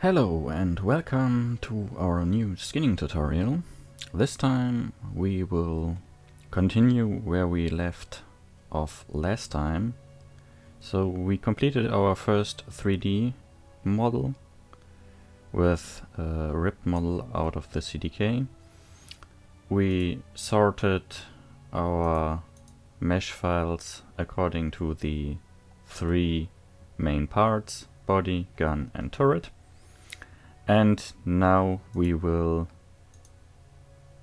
Hello and welcome to our new skinning tutorial. This time we will continue where we left off last time. So we completed our first 3D model with a ripped model out of the CDK. We sorted our mesh files according to the three main parts: body, gun and turret. And now we will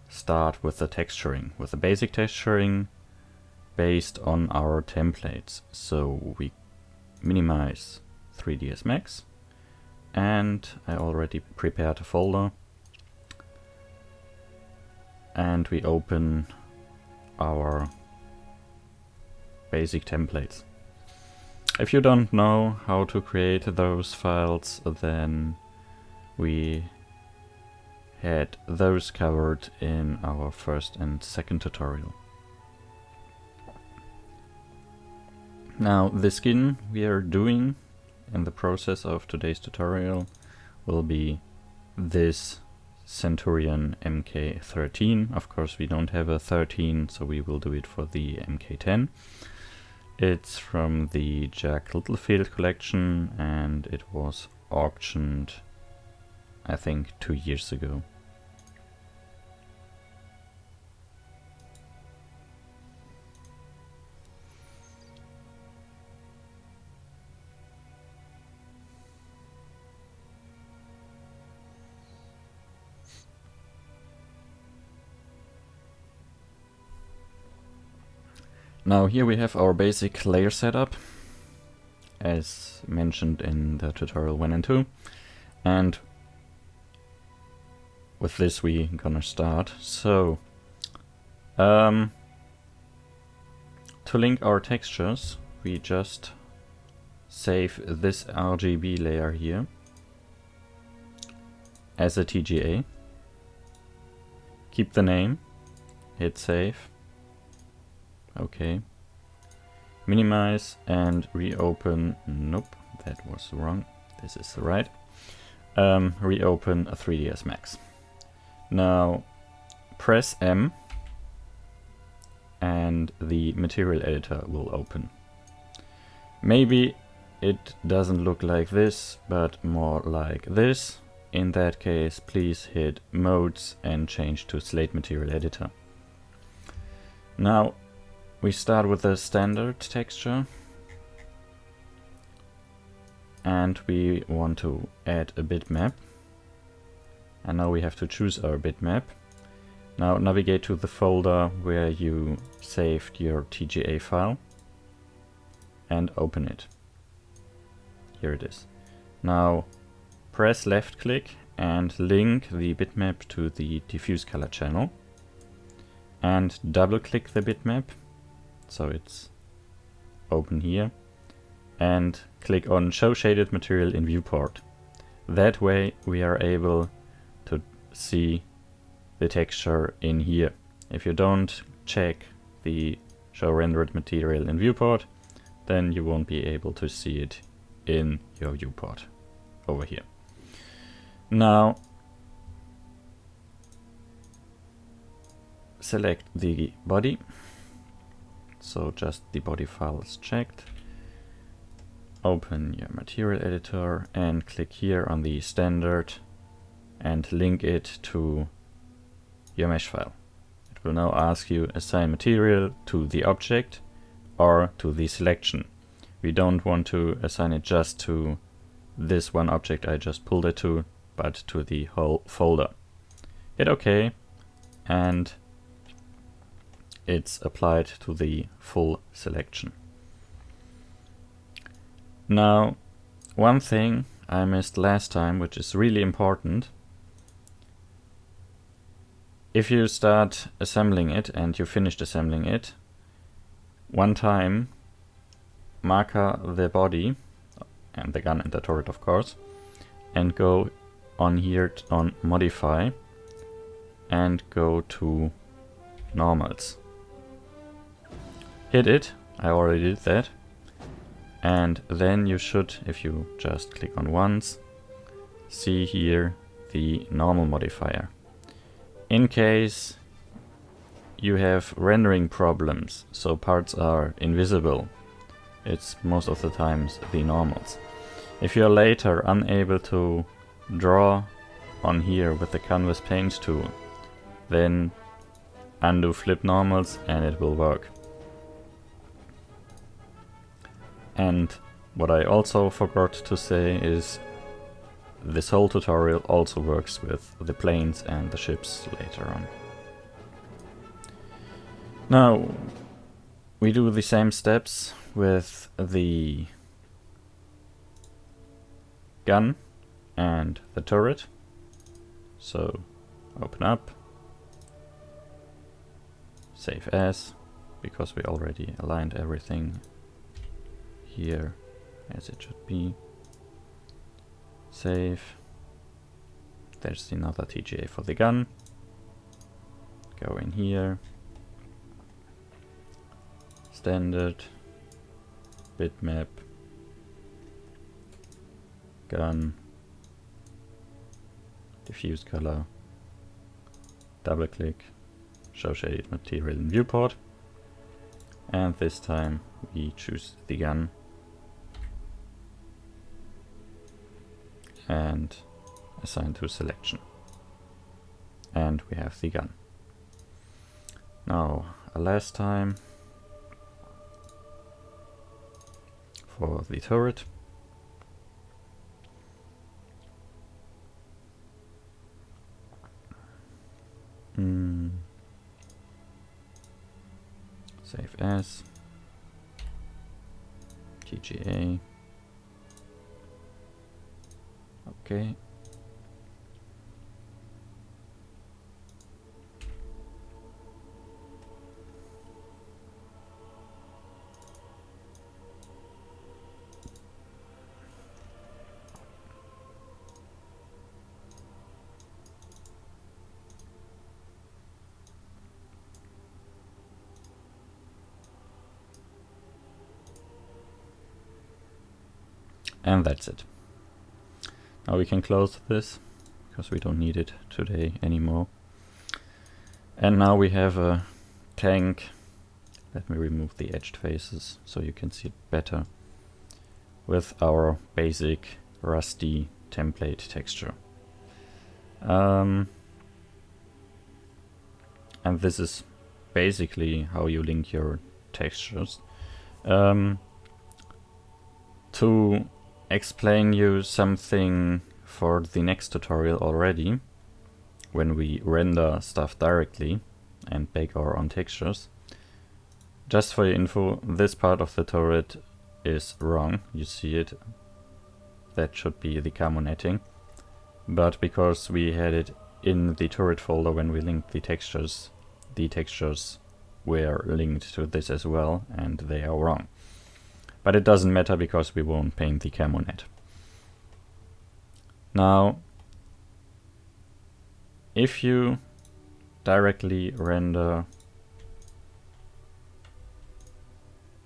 start with the texturing, with the basic texturing based on our templates. So we minimize 3DsMax, and I already prepared a folder, and we open our basic templates. If you don't know how to create those files, then we had those covered in our first and second tutorial. Now the skin we are doing in the process of today's tutorial will be this Centurion MK13. Of course we don't have a 13, so we will do it for the MK10. It's from the Jack Littlefield collection and it was auctioned, I think, 2 years ago. Now here we have our basic layer setup, as mentioned in the tutorial 1 and 2, and with this we gonna start. So to link our textures, we just save this RGB layer here as a TGA, keep the name, hit save, okay, minimize and reopen. Nope, that was wrong, this is right. Reopen a 3DsMax. Now press M and the material editor will open. Maybe it doesn't look like this, but more like this. In that case, please hit modes and change to slate material editor. Now we start with the standard texture and we want to add a bitmap. And now we have to choose our bitmap. Now navigate to the folder where you saved your TGA file and open it. Here it is. Now press left click and link the bitmap to the diffuse color channel and double click the bitmap so it's open here and click on show shaded material in viewport. That way we are able to see the texture in here. If you don't check the show rendered material in viewport, then you won't be able to see it in your viewport over here. Now select the body, so just the body file is checked. Open your material editor and click here on the standard and link it to your mesh file. It will now ask you assign material to the object or to the selection. We don't want to assign it just to this one object I just pulled it to, but to the whole folder. Hit OK and it's applied to the full selection. Now one thing I missed last time, which is really important. If you start assembling it and you finished assembling it, one time marker the body and the gun and the turret of course, and go on here on modify and go to normals. Hit it, I already did that, and then you should, if you just click on once, see here the normal modifier. In case you have rendering problems, so parts are invisible, it's most of the times the normals. If you're later unable to draw on here with the canvas paint tool, then undo flip normals and it will work. And what I also forgot to say is this whole tutorial also works with the planes and the ships later on. Now we do the same steps with the gun and the turret. So open up, save as, because we already aligned everything here as it should be. Save. There's another TGA for the gun. Go in here. Standard. Bitmap. Gun. Diffuse color. Double click. Show shaded material in viewport. And this time we choose the gun. And assign to selection. And we have the gun. Now, a last time for the turret. Save as. TGA. Okay. And that's it. Now we can close this, because we don't need it today anymore. And now we have a tank. Let me remove the edged faces so you can see it better. With our basic rusty template texture. And this is basically how you link your textures. To explain you something for the next tutorial already, when we render stuff directly and bake our own textures. Just for your info, this part of the turret is wrong. You see it. That should be the camo netting. But because we had it in the turret folder when we linked the textures were linked to this as well, and they are wrong. But it doesn't matter because we won't paint the camo net. Now, if you directly render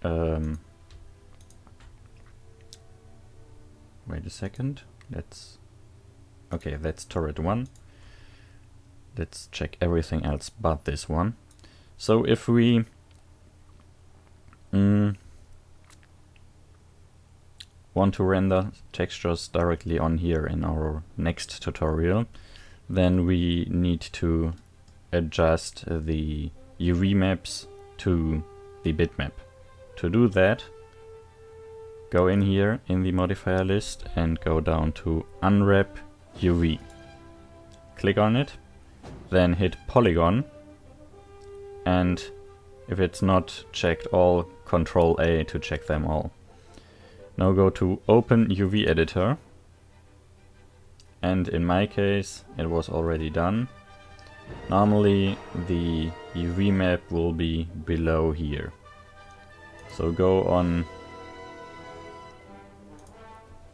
wait a second, okay, that's turret 1. Let's check everything else but this one. So if we want to render textures directly on here in our next tutorial, then we need to adjust the UV maps to the bitmap. To do that, go in here in the modifier list and go down to Unwrap UV. Click on it, then hit Polygon, and if it's not checked all, Control A to check them all. Now go to Open UV Editor, and in my case it was already done. Normally the UV map will be below here. So go on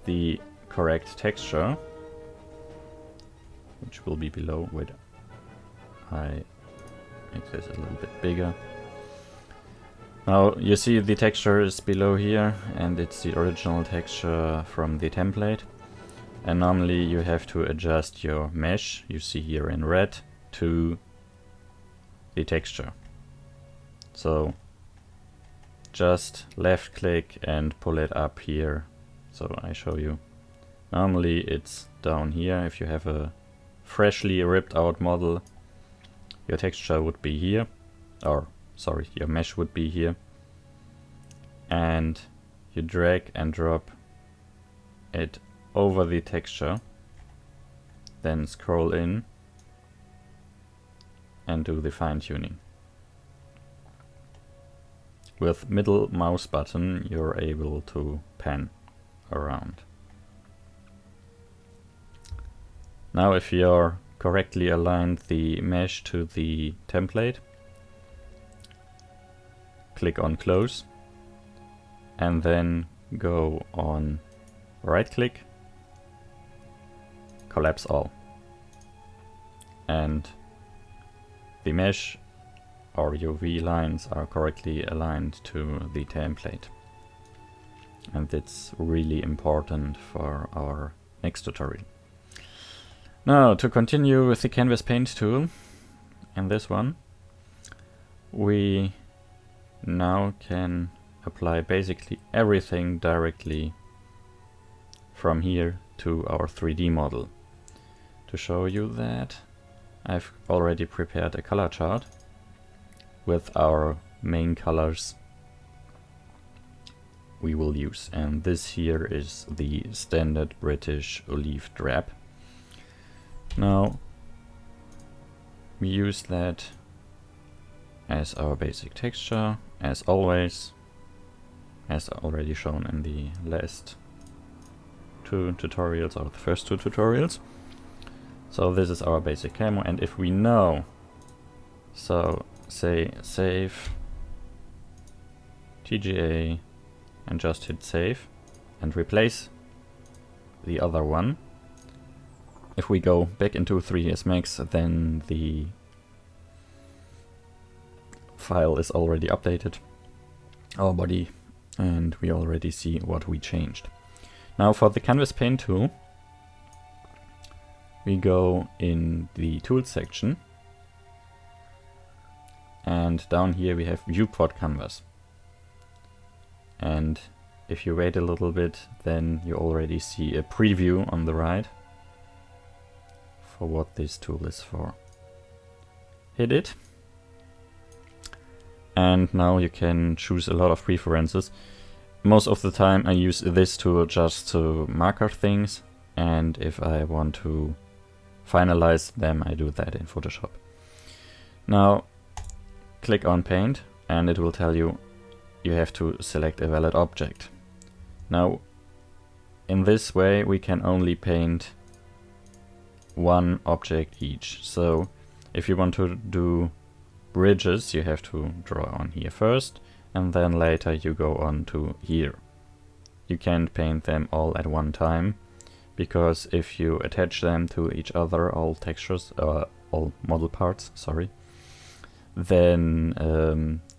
the correct texture, which will be below. Wait, I make this a little bit bigger. Now you see the texture is below here, and it's the original texture from the template. and normally you have to adjust your mesh, you see here in red, to the texture. So just left click and pull it up here. So I show you. Normally it's down here. If you have a freshly ripped out model, your texture would be here, or sorry, your mesh would be here, and you drag and drop it over the texture, then scroll in and do the fine-tuning. With middle mouse button you're able to pan around. Now if you're correctly aligned the mesh to the template, click on close and then go on right click, collapse all, and the mesh or UV lines are correctly aligned to the template. And it's really important for our next tutorial. Now to continue with the canvas paint tool, in this one we now can apply basically everything directly from here to our 3D model. To show you that, I've already prepared a color chart with our main colors we will use, and this here is the standard British olive drab. Now we use that as our basic texture, as always, as already shown in the last two tutorials, or the first two tutorials. So this is our basic camo, and if we know, so say save TGA and just hit save and replace the other one. If we go back into 3dsMax, then the file is already updated, our body, and we already see what we changed. Now for the canvas paint tool, we go in the tools section, and down here we have viewport canvas. And if you wait a little bit, then you already see a preview on the right for what this tool is for. Hit it, and now you can choose a lot of preferences. Most of the time I use this tool just to marker things, and if I want to finalize them, I do that in Photoshop. Now click on paint and it will tell you you have to select a valid object. Now in this way we can only paint one object each. So if you want to do bridges, you have to draw on here first, and then later you go on to here. You can't paint them all at one time, because if you attach them to each other, all textures, all model parts, sorry, then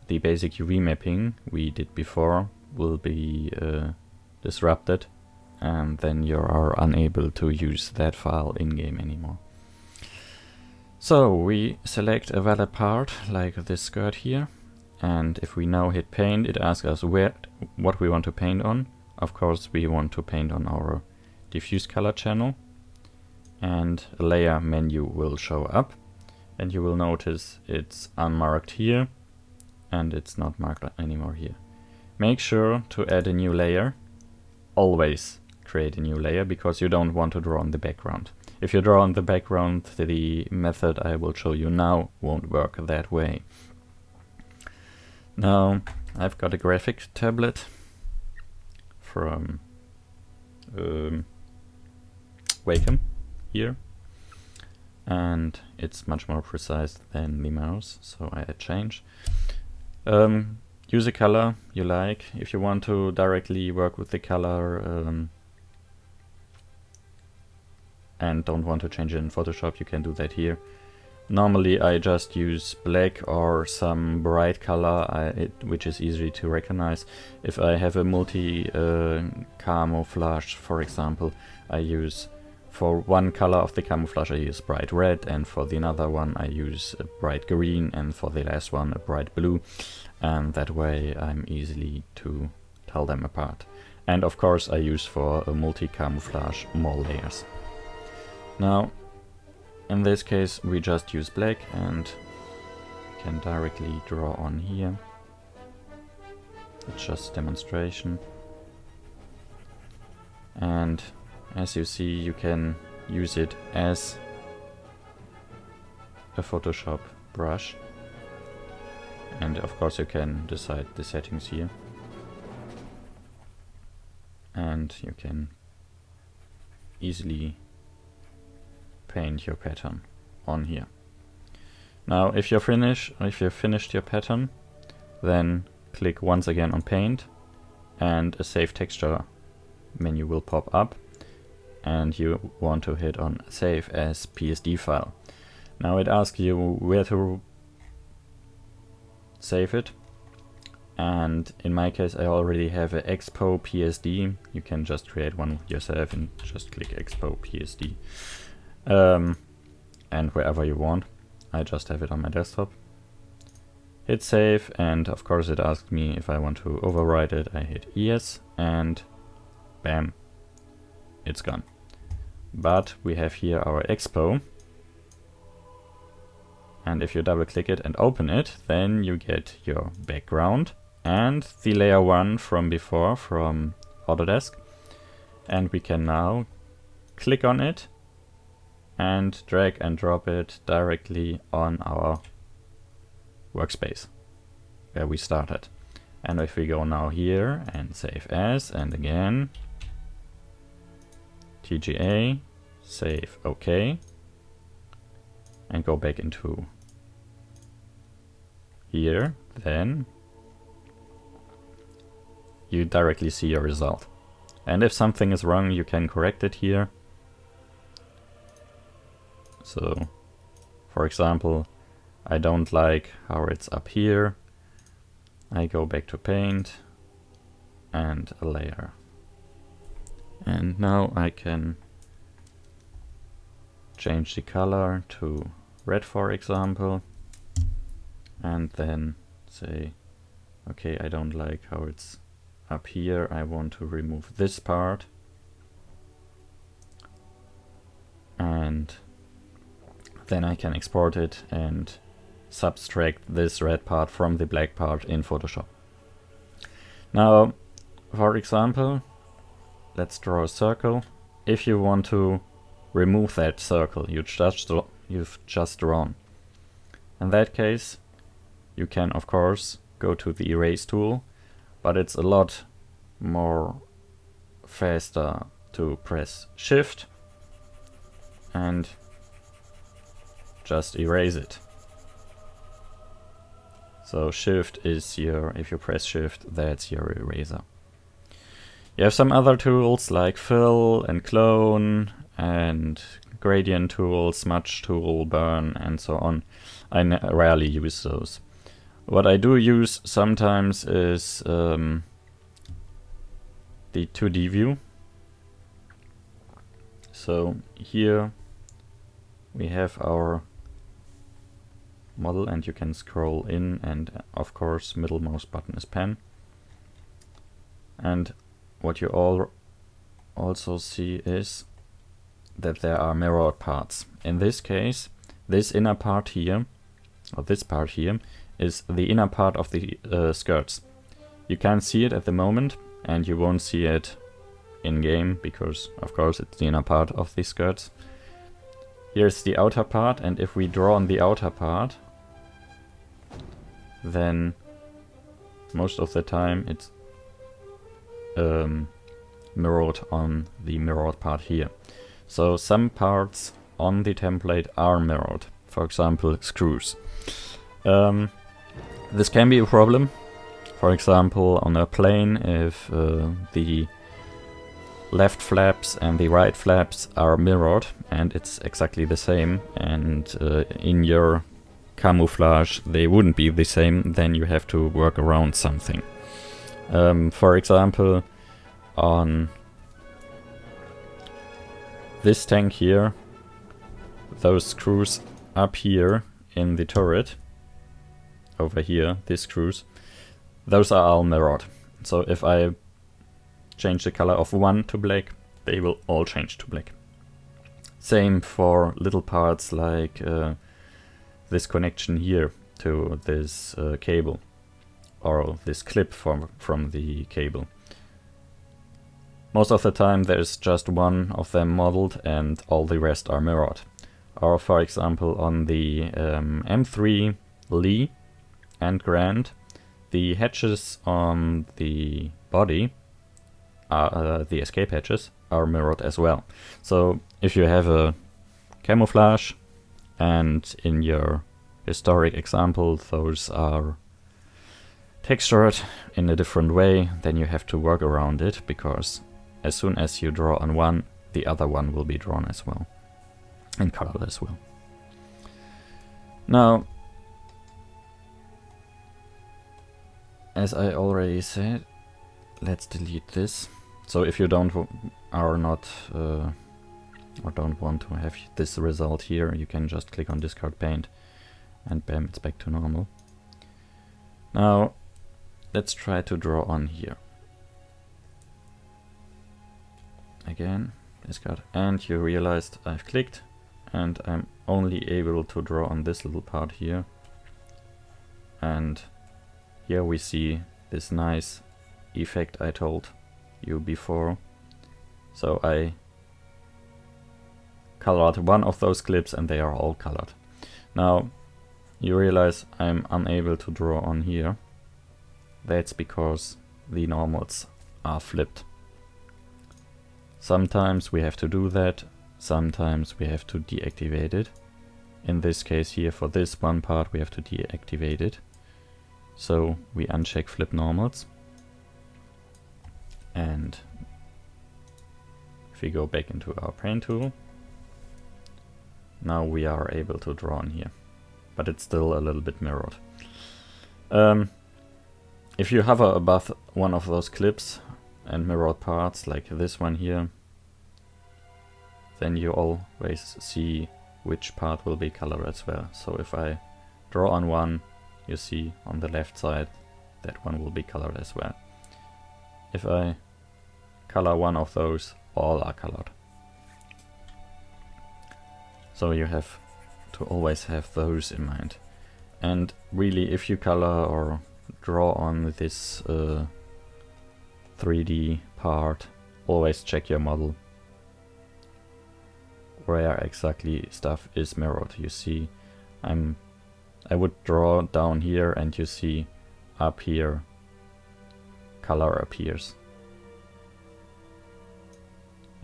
the basic UV mapping we did before will be disrupted, and then you are unable to use that file in-game anymore. So we select a valid part, like this skirt here, and if we now hit paint, it asks us what we want to paint on. Of course we want to paint on our diffuse color channel, and a layer menu will show up, and you will notice it's unmarked here and it's not marked anymore here. Make sure to add a new layer. Always create a new layer, because you don't want to draw on the background. If you draw on the background, the method I will show you now won't work that way. Now I've got a graphic tablet from Wacom here, and it's much more precise than the mouse, so I add change. Use a color you like. If you want to directly work with the color and don't want to change it in Photoshop, you can do that here. Normally I just use black or some bright color, which is easy to recognize. If I have a multi-camouflage, for example, I use, for one color of the camouflage I use bright red, and for the another one I use a bright green, and for the last one a bright blue, and that way I'm easily to tell them apart. And of course I use for a multi-camouflage more layers. Now in this case we just use black and can directly draw on here. It's just demonstration. And as you see, you can use it as a Photoshop brush. And of course you can decide the settings here. And you can easily paint your pattern on here. Now if you've finished your pattern, then click once again on paint and a save texture menu will pop up, and you want to hit on save as PSD file. Now it asks you where to save it, and in my case I already have an Expo PSD. You can just create one yourself and just click Expo PSD. And wherever you want. I just have it on my desktop. Hit save, and of course it asked me if I want to overwrite it. I hit yes, and bam, it's gone. But we have here our Expo, and if you double click it and open it, then you get your background and the layer 1 from before from Autodesk, and we can now click on it and drag and drop it directly on our workspace where we started. And if we go now here and save as, and again TGA, save OK, and go back into here, then you directly see your result. And if something is wrong, you can correct it here. So, for example, I don't like how it's up here. I go back to paint and a layer. And now I can change the color to red, for example, and then say, okay, I don't like how it's up here. I want to remove this part. And then I can export it and subtract this red part from the black part in Photoshop. Now, for example, let's draw a circle. If you want to remove that circle you've just drawn, in that case, you can of course go to the erase tool, but it's a lot more faster to press Shift and just erase it. So Shift is your, if you press Shift, that's your eraser. You have some other tools like fill and clone and gradient tool, smudge tool, burn, and so on. I rarely use those. What I do use sometimes is the 2D view. So here we have our model, and you can scroll in, and of course middle mouse button is pen. And what you all also see is that there are mirrored parts. In this case, this inner part here, or this part here, is the inner part of the skirts. You can't see it at the moment, and you won't see it in game because of course it's the inner part of the skirts. Here's the outer part, and if we draw on the outer part, then most of the time it's mirrored on the mirrored part here. So some parts on the template are mirrored, for example screws. This can be a problem, for example on a plane, if the left flaps and the right flaps are mirrored, and it's exactly the same, and in your camouflage they wouldn't be the same, then you have to work around something. For example, on this tank here, those screws up here in the turret, over here, these screws, those are all mirrored. So if I change the color of one to black, they will all change to black. Same for little parts like this connection here to this cable, or this clip from the cable. Most of the time there's just one of them modeled and all the rest are mirrored. Or for example on the M3 Lee and Grand, the hatches on the body, the escape hatches, are mirrored as well. So if you have a camouflage and in your historic example those are textured in a different way, then you have to work around it, because as soon as you draw on one, the other one will be drawn as well, and colored as well. Now, as I already said, let's delete this. So if you don't want to have this result here, you can just click on discard paint and bam, it's back to normal. Now let's try to draw on here. Again, discard, and you realized I've clicked and I'm only able to draw on this little part here. And here we see this nice effect I told you before. So I colored one of those clips and they are all colored. Now you realize I'm unable to draw on here. That's because the normals are flipped. Sometimes we have to do that, sometimes we have to deactivate it. In this case here, for this one part, we have to deactivate it. So we uncheck flip normals. And if we go back into our paint tool, now we are able to draw on here. But it's still a little bit mirrored. If you hover above one of those clips and mirrored parts, like this one here, then you always see which part will be colored as well. So if I draw on one, you see on the left side that one will be colored as well. If I color one of those, all are colored. So you have to always have those in mind. And really, if you color or draw on this 3D part, always check your model where exactly stuff is mirrored. You see, I would draw down here and you see up here color appears.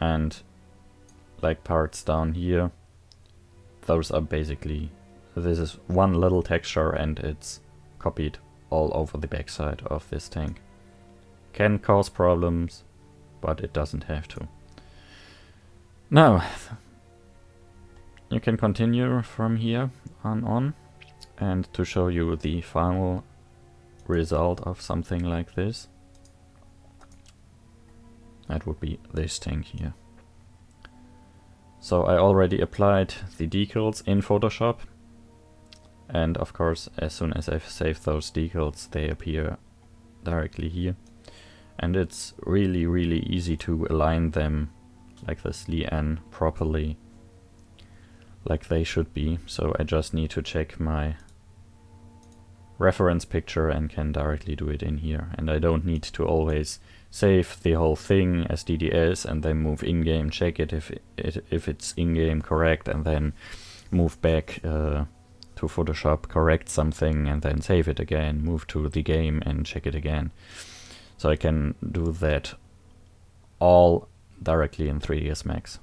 And like parts down here, those are basically, this is one little texture and it's copied all over the backside of this tank. Can cause problems, but it doesn't have to. Now, you can continue from here on, and to show you the final result of something like this, that would be this tank here. So I already applied the decals in Photoshop, and of course as soon as I've saved those decals they appear directly here, and it's really easy to align them like this Li-N properly, like they should be. So I just need to check my reference picture and can directly do it in here, and I don't need to always save the whole thing as DDS and then move in-game, check it if it's in-game correct, and then move back to Photoshop, correct something, and then save it again, move to the game and check it again. So I can do that all directly in 3ds Max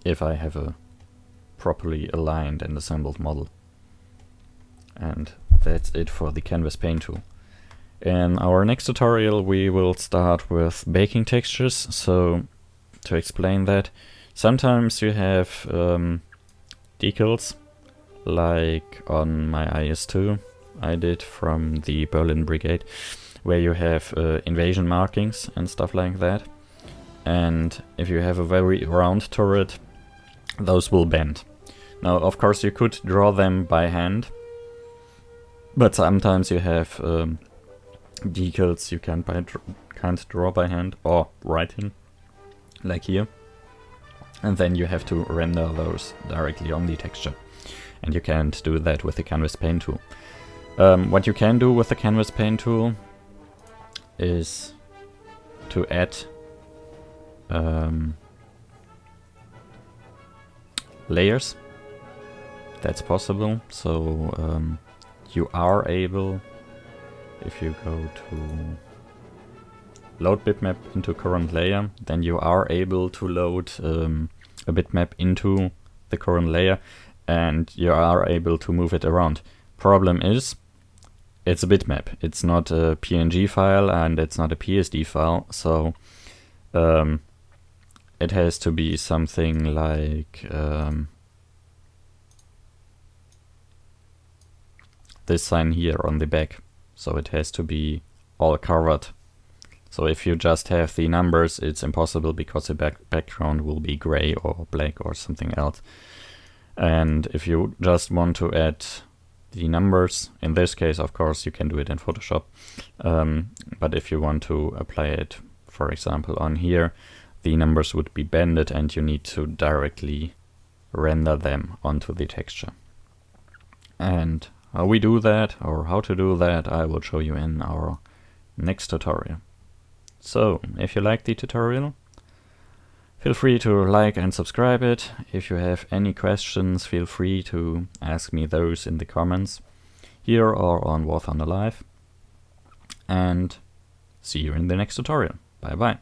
if I have a properly aligned and assembled model. And that's it for the canvas paint tool. In our next tutorial we will start with baking textures. So to explain that, sometimes you have decals, like on my IS-2 I did from the Berlin Brigade, where you have invasion markings and stuff like that. And if you have a very round turret, those will bend. Now, of course, you could draw them by hand, but sometimes you have decals you can't draw by hand or writing, like here. And then you have to render those directly on the texture. And you can't do that with the Canvas Paint tool. What you can do with the Canvas Paint tool is to add layers. That's possible. So you are able, if you go to load bitmap into current layer, then you are able to load a bitmap into the current layer, and you are able to move it around. Problem is, it's a bitmap. It's not a PNG file and it's not a PSD file, so it has to be something like this sign here on the back. So it has to be all covered. So if you just have the numbers, it's impossible because the background will be gray or black or something else. And if you just want to add the numbers, in this case, of course, you can do it in Photoshop. But if you want to apply it, for example, on here, the numbers would be bended and you need to directly render them onto the texture. And how we do that, or how to do that, I will show you in our next tutorial. So, if you like the tutorial, feel free to like and subscribe it. If you have any questions, feel free to ask me those in the comments here or on Warthunder Live. And see you in the next tutorial. Bye bye.